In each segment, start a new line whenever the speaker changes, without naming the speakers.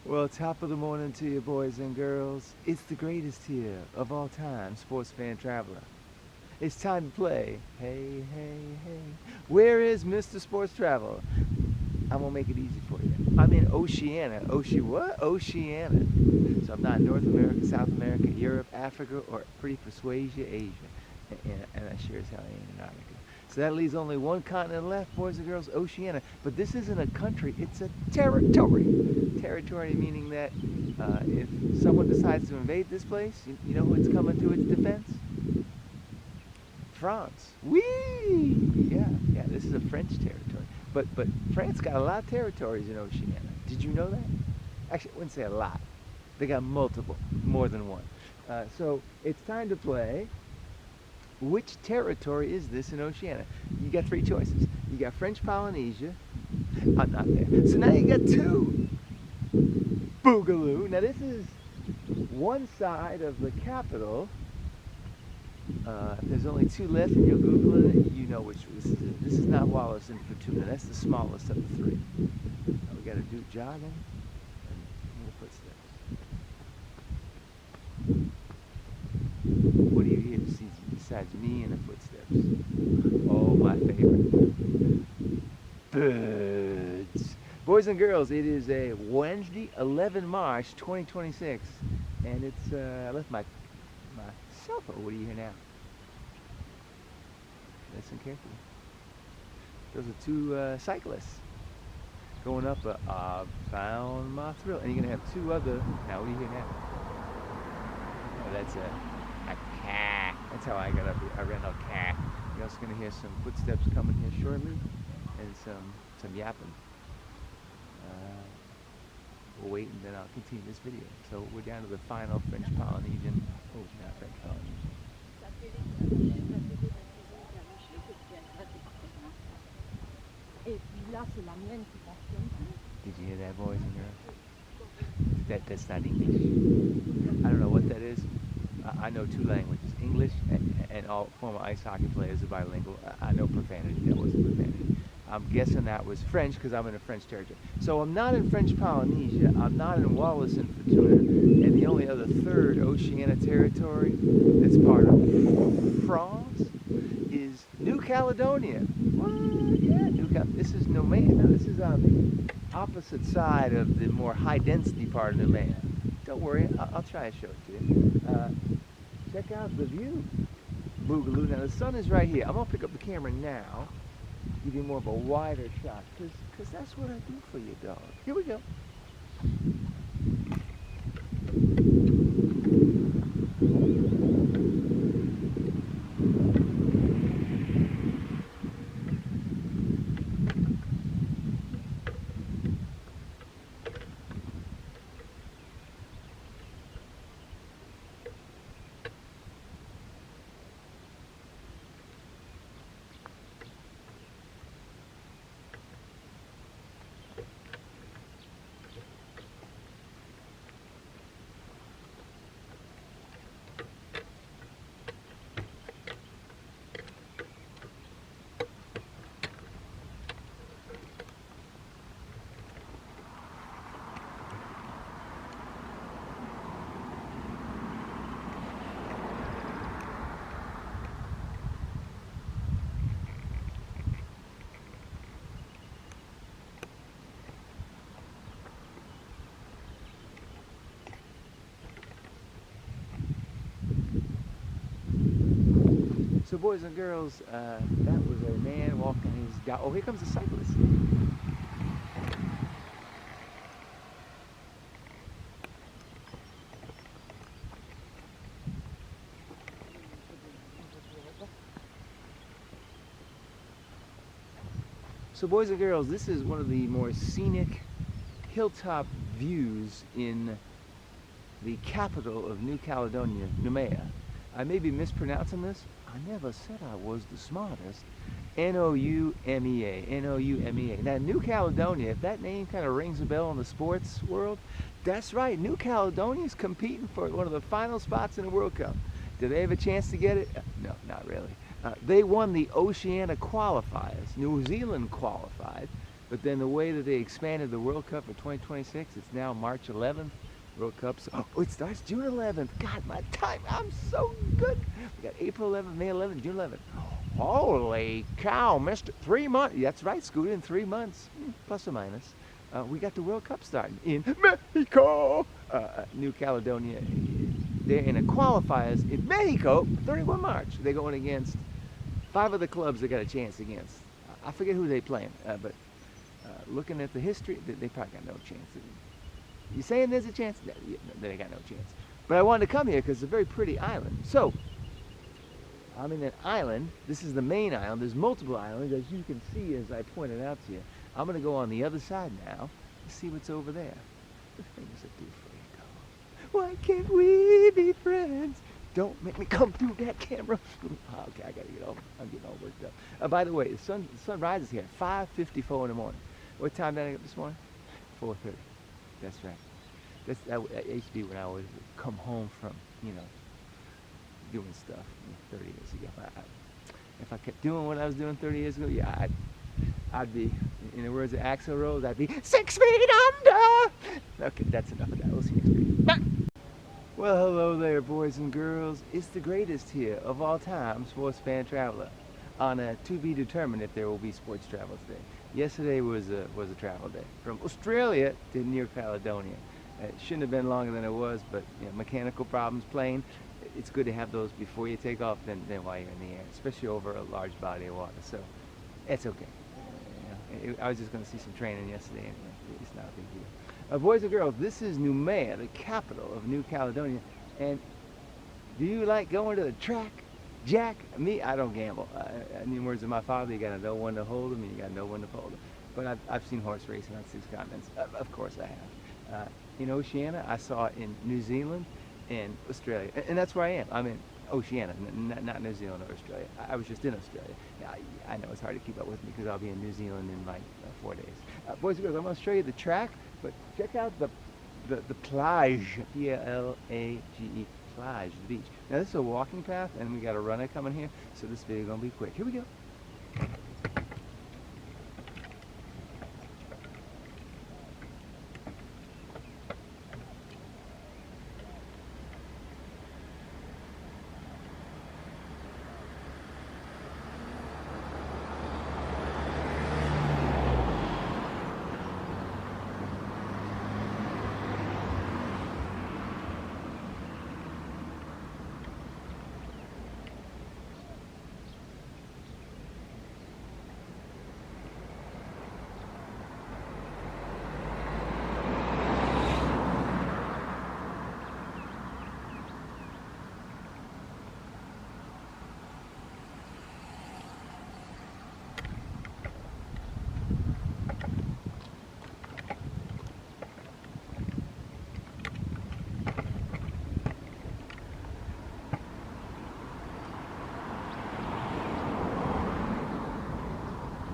Well, top of the morning to you, boys and girls. It's the greatest here of all time, sports fan traveler. It's time to play. Hey, hey, hey. Where is Mr. Sports Traveler? I'm gonna make it easy for you. I'm in Oceania. What? Oceania. So I'm not in North America, South America, Europe, Africa, or pretty persuasion, Asia. And I sure as hell ain't Antarctica. So that leaves only one continent left, boys and girls, Oceania. But this isn't a country, it's a territory. Territory meaning that if someone decides to invade this place, you know who it's coming to its defense? France. Whee! Yeah, this is a French territory. But France got a lot of territories in Oceania. Did you know that? Actually, I wouldn't say a lot. They got multiple, more than one. So it's time to play. Which territory is this in Oceania? You got three choices. You got French Polynesia. I'm not there. So now you got two. Boogaloo. Now this is one side of the capital. If there's only two left and you're Googling it, you know which this is. This is not Wallace and Fortuna. That's the smallest of the three. Now we got to do jogging and more footsteps. What do you hear besides me and the footsteps? Oh, my favorite. Birds. Boys and girls, it is a Wednesday, 11 March 2026, and it's, I left my cell phone. What do you hear now? Listen carefully. Those are two cyclists going up I found my thrill. And you're going to have two other, now what do you hear now? Oh, that's a cat. That's how I got up here. I ran a cat. You're also going to hear some footsteps coming here shortly and some yapping. We'll wait and then I'll continue this video. So we're down to the final French Polynesian. Oh, not French Polynesian. Did you hear that, boys and girls? That's not English. I don't know what that is. I know two languages, English and all former ice hockey players are bilingual. I know profanity. That wasn't profanity. I'm guessing that was French because I'm in a French territory. So I'm not in French Polynesia, I'm not in Wallis and Futuna, and the only other third Oceania territory that's part of France is New Caledonia. What? Yeah, New Caledonia. This is Noumea. Now this is on the opposite side of the more high density part of Noumea. Don't worry, I'll try to show it to you. Check out the view. Boogaloo. Now the sun is right here. I'm going to pick up the camera now. Give you more of a wider shot, because that's what I do for you, dog. Here we go. So boys and girls, that was a man walking his dog. Oh, here comes a cyclist. So boys and girls, this is one of the more scenic hilltop views in the capital of New Caledonia, Noumea. I may be mispronouncing this. I never said I was the smartest. N-O-U-M-E-A, N-O-U-M-E-A. Now, New Caledonia, if that name kind of rings a bell in the sports world, that's right. New Caledonia is competing for one of the final spots in the World Cup. Did they have a chance to get it? No, not really. They won the Oceania qualifiers. New Zealand qualified. But then the way that they expanded the World Cup for 2026, it's now March 11th. World Cup. Oh, it starts June 11th. God, my time, I'm so good. We got April 11th, May 11th, June 11th. Holy cow, Mr. 3 months. That's right, Scooter, in 3 months, plus or minus. We got the World Cup starting in Mexico. New Caledonia. They're in a qualifiers in Mexico, 31 March. They're going against 5 of the clubs they got a chance against. I forget who they playing, but looking at the history, they probably got no chance. You saying there's a chance? They got no chance. But I wanted to come here because it's a very pretty island. So, I'm in an island. This is the main island. There's multiple islands, as you can see, as I pointed out to you. I'm going to go on the other side now to see what's over there. The things that do for you go. Why can't we be friends? Don't make me come through that camera. Okay, I got to get over. I'm getting all worked up. By the way, the sun rises here at 5:54 in the morning. What time did I get up this morning? 4:30. That's right. That used to be when I would come home from, doing stuff 30 years ago. If I kept doing what I was doing 30 years ago, yeah, I'd be, in the words of Axl Rose, I'd be 6 feet under. Okay, that's enough of that. We'll see you next week. Bye. Well, hello there, boys and girls. It's the greatest here of all time, sports fan traveler, on a to be determined if there will be sports travel today. Yesterday was a travel day from Australia to New Caledonia. It shouldn't have been longer than it was, but mechanical problems, plane. It's good to have those before you take off than while you're in the air, especially over a large body of water. So it's okay. I was just going to see some training yesterday, and it's not a big deal. Boys and girls, this is Noumea, the capital of New Caledonia. And do you like going to the track? Jack, me, I don't gamble. In the words of my father, you got to know when to hold them and you got to know when to fold them. But I've seen horse racing on 6 continents. Of course I have. In Oceania, I saw it in New Zealand and Australia. And that's where I am. I'm in Oceania, not New Zealand or Australia. I was just in Australia. I know it's hard to keep up with me because I'll be in New Zealand in like 4 days. Boys and girls, I'm going to show you the track, but check out the plage, P-L-A-G-E, plage, the beach. Now this is a walking path, and we got a runner coming here, so this video is going to be quick. Here we go.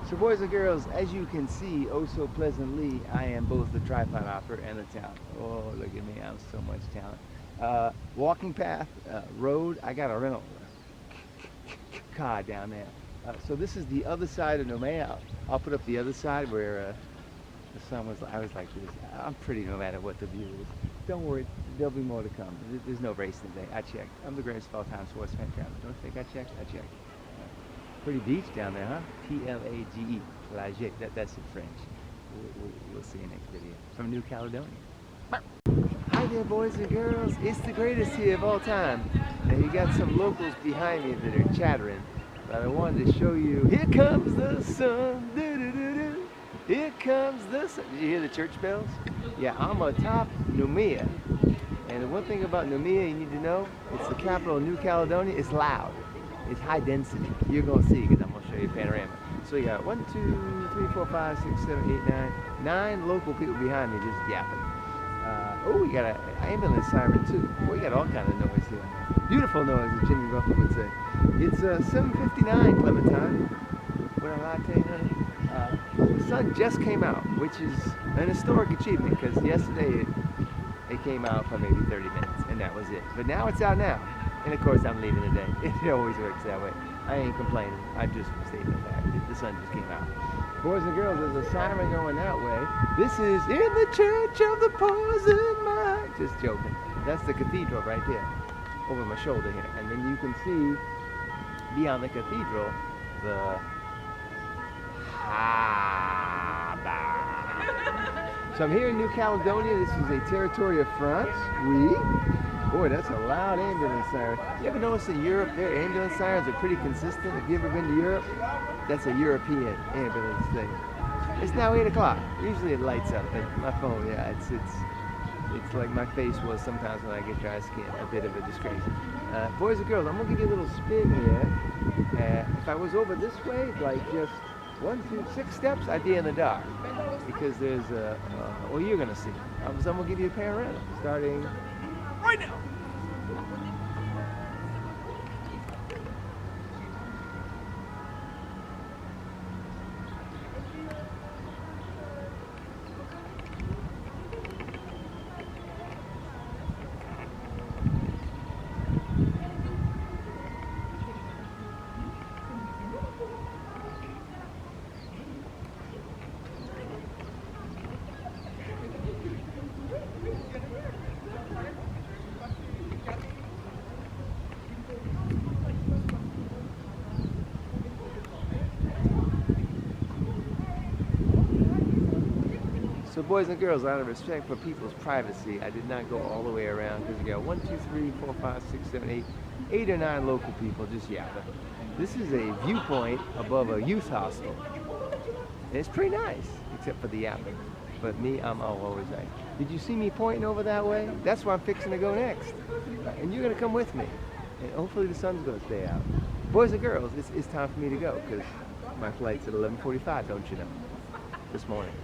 So boys and girls, as you can see, oh so pleasantly, I am both the tripod operator and the talent. Oh, look at me, I'm so much talent. Walking path, road, I got a rental car down there. So this is the other side of Noumea. I'll put up the other side where the sun was, I was like this. I'm pretty no matter what the view is. Don't worry, there'll be more to come. There's no race today. I checked. I'm the greatest of all time sports fan traveler. Don't you think I checked? I checked. Pretty beach down there, huh? P-L-A-G-E, plage. That's in French. We'll see you next video. From New Caledonia. Hi there, boys and girls. It's the greatest here of all time. Now you got some locals behind me that are chattering, but I wanted to show you. Here comes the sun. Doo-doo-doo-doo. Here comes the sun. Did you hear the church bells? Yeah, I'm atop Noumea. And the one thing about Noumea you need to know, it's the capital of New Caledonia. It's loud. It's high density. You're going to see because I'm going to show you a panorama. So you got 1, 2, 3, 4, 5, 6, 7, 8, 9. 9 local people behind me just yapping. Oh, we got an ambulance siren too. Boy, we got all kind of noise here. Beautiful noise, as Jimmy Buffett would say. It's 7:59 Clementine. What a latte, honey. The sun just came out, which is an historic achievement because yesterday it came out for maybe 30 minutes and that was it. But now it's out now. And of course I'm leaving today. It always works that way. I ain't complaining. I'm just stating the fact that the sun just came out. Boys and girls, there's a siren going that way. This is in the church of the poison mind. Just joking. That's the cathedral right there, over my shoulder here. And then you can see beyond the cathedral the harbour. So I'm here in New Caledonia. This is a territory of France. Boy, that's a loud ambulance siren. You ever notice in Europe, their ambulance sirens are pretty consistent? Have you ever been to Europe? That's a European ambulance thing. It's now 8 o'clock. Usually it lights up, and my phone, yeah, it's like my face was sometimes when I get dry skin, a bit of a disgrace. Boys and girls, I'm gonna give you a little spin here. If I was over this way, like just 1, 2, 6 steps, I'd be in the dark. Because there's well, you're gonna see. So I'm gonna give you a panorama, starting right now. So boys and girls, out of respect for people's privacy, I did not go all the way around because you got 1, 2, 3, 4, 5, 6, 7, 8 or 9 local people just yapping. This is a viewpoint above a youth hostel. And it's pretty nice, except for the yapping. But me, I'm always nice. Did you see me pointing over that way? That's where I'm fixing to go next. And you're gonna come with me. And hopefully the sun's gonna stay out. Boys and girls, it's time for me to go because my flight's at 11:45, don't you know? This morning.